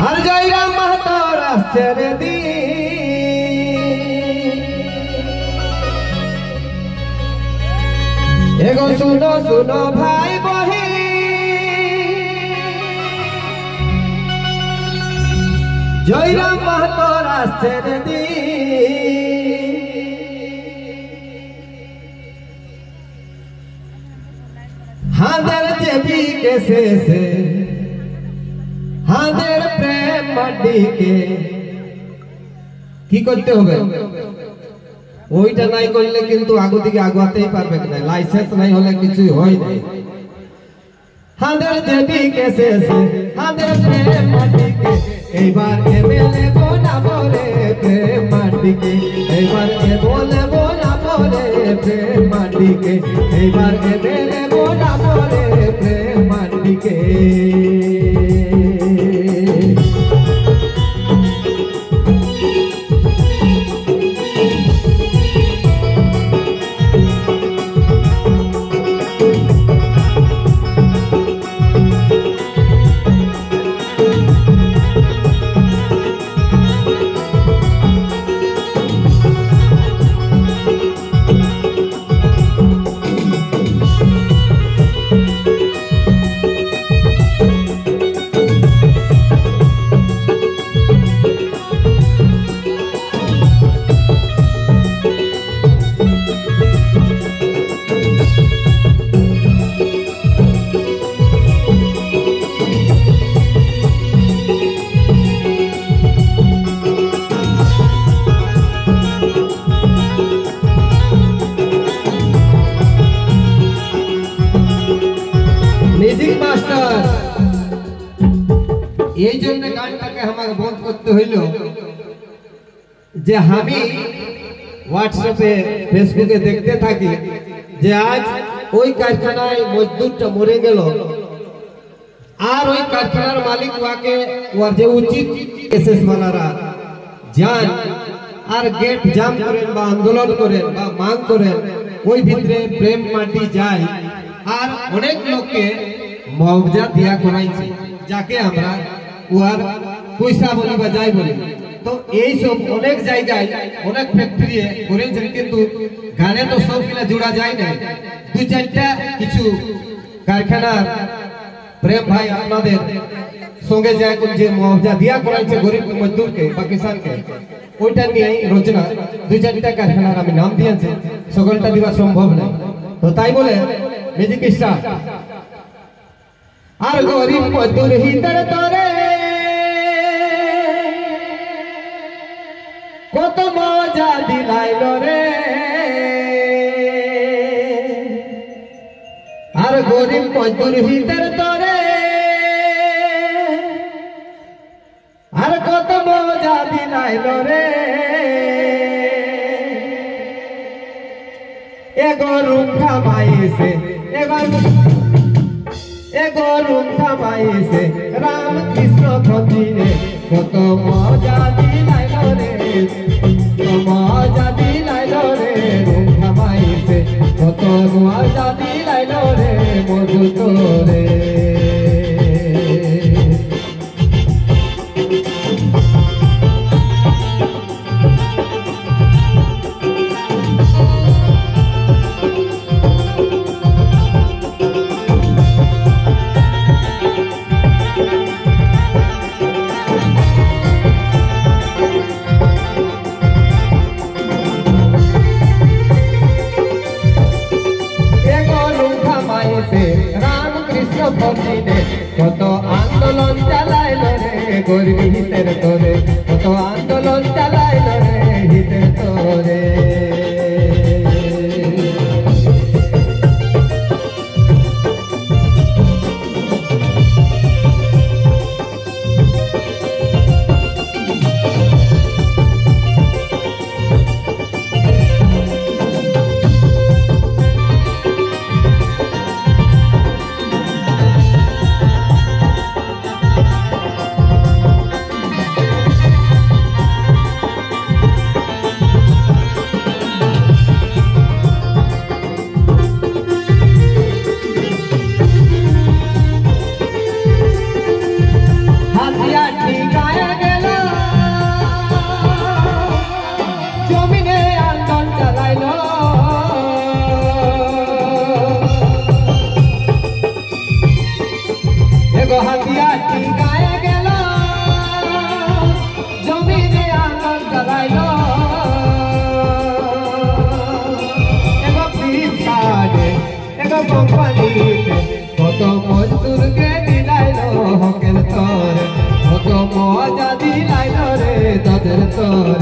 আর জয়রাম মাহাতোর আসছে রে দিন, এগো শুনো শুনো ভাই বহিন, জয়রাম মাহাতোর আসছে রে দিন। হাঁদের দেবী কে শেষে হাঁদের প্রেম মাটিকে কি করতে হবে, ওইটা নাই করলে কিন্তু আগু দিকে আগুয়াতেই পারবে না, লাইসেন্স নাই হলে কিছুই হয় নাই। হাঁদের দেবী কে শেষে হাঁদের প্রেম মাটিকে, এইবার এমএলএ বানাবো রে প্রেম মাটিকে, এইবার বলবো না বলে প্রেম মাটিকে, এইবার এমএলএ বানাবো রে প্রেম মাটিকে। মিউজিক মাস্টার এই জন্য গানটাকে আমাকে বন্ধ করতে হইল যে আমি হোয়াটসঅ্যাপে ফেসবুকে দেখতে থাকি যে আজ ওই কারখানায় মজদুরটা মরে গেল, আর ওই কারখানার মালিক ওয়াকে ওর যে উচিত এসএস ওয়ালারা যান আর গেট জাম করেন বা আন্দোলন করেন বা মাং করেন, ওই ভিতরে প্রেম মাটি যায় আর অনেক লোককে মুআবজা দিয়া করাইছে, যাকে আমরা উয়ার পয়সা বলি বা যাই বলি। তো এই সব অনেক জায়গায় অনেক ফ্যাক্টরি করেছেন, কিন্তু গানে তো সবগুলা জোড়া যায় না। দুই চারটা কিছু কারখানার প্রেম ভাই আপনাদের সঙ্গে যায় যে মুআবজা দিয়া করাইছে গরিব মজদুরকে বা কিষানকে, ওইটা নিয়ে রচনা দুই চারটা কারখানার আমি নাম দিয়েছি, সকলটা দিবা সম্ভব না। তো তাই বলে মিউজিক স্টার্ট। আর গরিব মজদুর হিতর তরে কত মজা দিলাইল রে, আর গরিব মজদুর হিতর তরে আর কত মজা দিলাইল রে, এগো রুম থামাইছে এগো রুম থামাইছে রামকৃষ্ণ ভজিরে, কত মজা দিলাইল রে, কত মজা দিলাইল রে, রুম থামাইছে কত মজা দিলাইল রে মজদুর রে। রামকৃষ্ণ ভজিরে কত আন্দোলন চালাইল রে গরিব হিতের তোরে, কত আন্দোলন চালাইল রে হিতের তোরে। হাতিয়া ঠিকায় গেল জমিনে আন্দোলন চালাইল এগো হাতিয়া ঠিকায় গেল জমিনে আন্দোলন চালাইল এগো পিছাড়ে এগো কোম্পানিতে কত মজদুরকে দিলাইল হকের তোর কত মজা দিলাইল রে তাদের তোর